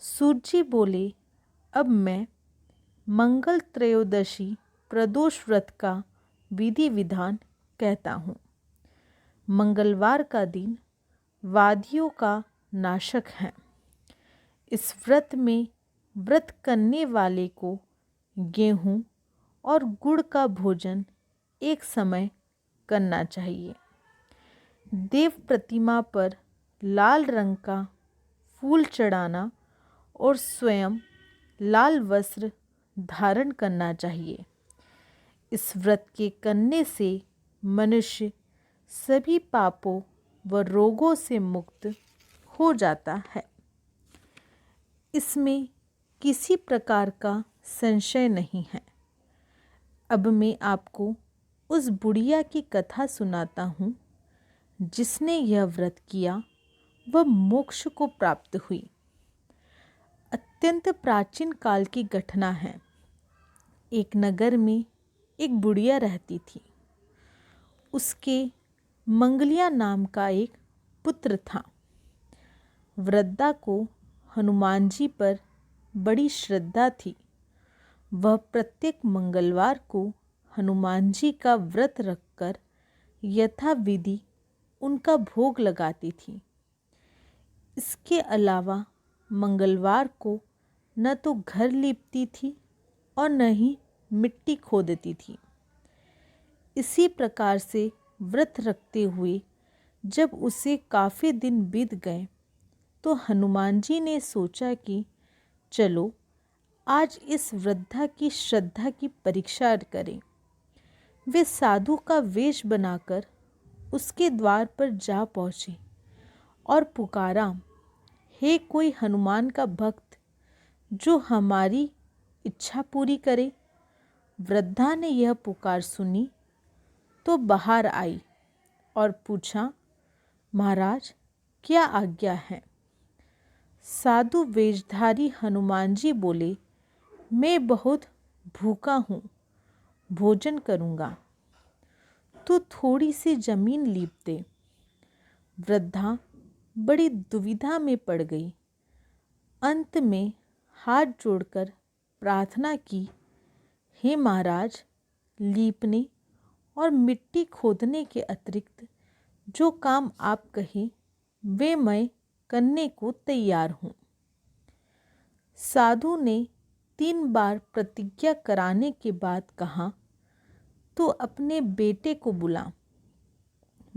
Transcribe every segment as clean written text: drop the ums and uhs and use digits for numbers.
सूत जी बोले, अब मैं मंगल त्रयोदशी प्रदोष व्रत का विधि विधान कहता हूँ। मंगलवार का दिन वादियों का नाशक है। इस व्रत में व्रत करने वाले को गेहूँ और गुड़ का भोजन एक समय करना चाहिए। देव प्रतिमा पर लाल रंग का फूल चढ़ाना और स्वयं लाल वस्त्र धारण करना चाहिए। इस व्रत के करने से मनुष्य सभी पापों व रोगों से मुक्त हो जाता है। इसमें किसी प्रकार का संशय नहीं है। अब मैं आपको उस बुढ़िया की कथा सुनाता हूँ जिसने यह व्रत किया वह मोक्ष को प्राप्त हुई। अत्यंत प्राचीन काल की घटना है। एक नगर में एक बुढ़िया रहती थी। उसके मंगलिया नाम का एक पुत्र था। वृद्धा को हनुमान जी पर बड़ी श्रद्धा थी। वह प्रत्येक मंगलवार को हनुमान जी का व्रत रखकर यथाविधि उनका भोग लगाती थी। इसके अलावा मंगलवार को न तो घर लीपती थी और न ही मिट्टी खोदती थी। इसी प्रकार से व्रत रखते हुए जब उसे काफ़ी दिन बीत गए तो हनुमान जी ने सोचा कि चलो आज इस वृद्धा की श्रद्धा की परीक्षा करें। वे साधु का वेश बनाकर उसके द्वार पर जा पहुँचे और पुकारा, हे कोई हनुमान का भक्त जो हमारी इच्छा पूरी करे। वृद्धा ने यह पुकार सुनी तो बाहर आई और पूछा, महाराज क्या आज्ञा है। साधु वेशधारी हनुमान जी बोले, मैं बहुत भूखा हूँ, भोजन करूँगा, तू थोड़ी सी जमीन लीप दे। वृद्धा बड़ी दुविधा में पड़ गई। अंत में हाथ जोड़कर प्रार्थना की, हे महाराज, लीपने और मिट्टी खोदने के अतिरिक्त जो काम आप कहें वे मैं करने को तैयार हूँ। साधु ने 3 बार प्रतिज्ञा कराने के बाद कहा, तो अपने बेटे को बुला,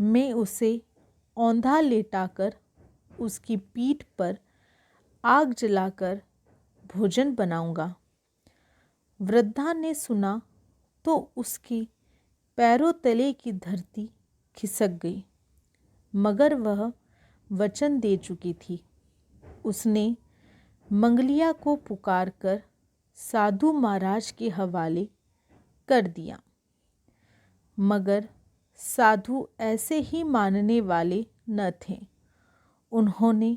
मैं उसे औंधा लेटाकर उसकी पीठ पर आग जलाकर भोजन बनाऊंगा। वृद्धा ने सुना तो उसके पैरों तले की धरती खिसक गई, मगर वह वचन दे चुकी थी। उसने मंगलिया को पुकारकर साधु महाराज के हवाले कर दिया, मगर साधु ऐसे ही मानने वाले न थे। उन्होंने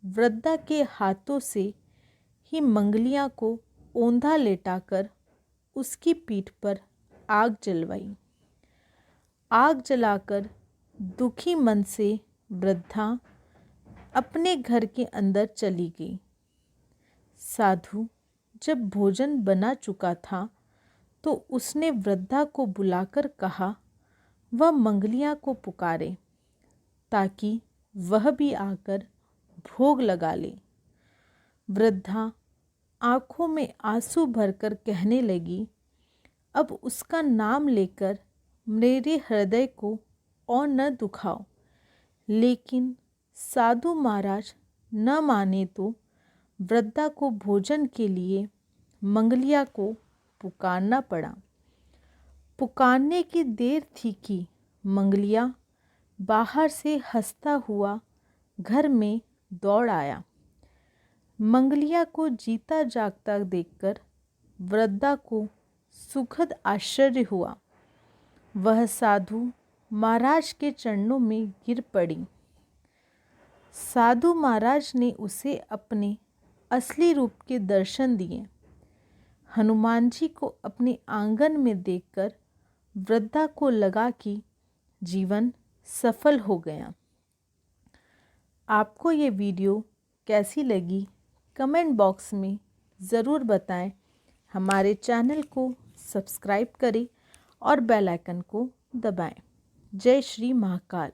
वृद्धा के हाथों से ही मंगलिया को औंधा लेटाकर उसकी पीठ पर आग जलवाई। आग जलाकर दुखी मन से वृद्धा अपने घर के अंदर चली गई। साधु जब भोजन बना चुका था तो उसने वृद्धा को बुलाकर कहा वह मंगलिया को पुकारे ताकि वह भी आकर भोग लगा ले। वृद्धा आंखों में आंसू भरकर कहने लगी, अब उसका नाम लेकर मेरे हृदय को और न दुखाओ। लेकिन साधु महाराज न माने तो वृद्धा को भोजन के लिए मंगलिया को पुकारना पड़ा। पुकारने की देर थी कि मंगलिया बाहर से हंसता हुआ घर में दौड़ आया। मंगलिया को जीता जागता देखकर वृद्धा को सुखद आश्चर्य हुआ। वह साधु महाराज के चरणों में गिर पड़ी। साधु महाराज ने उसे अपने असली रूप के दर्शन दिए। हनुमान जी को अपने आंगन में देखकर वृद्धा को लगा कि जीवन सफल हो गया। आपको ये वीडियो कैसी लगी कमेंट बॉक्स में ज़रूर बताएं। हमारे चैनल को सब्सक्राइब करें और बेल आइकन को दबाएं। जय श्री महाकाल।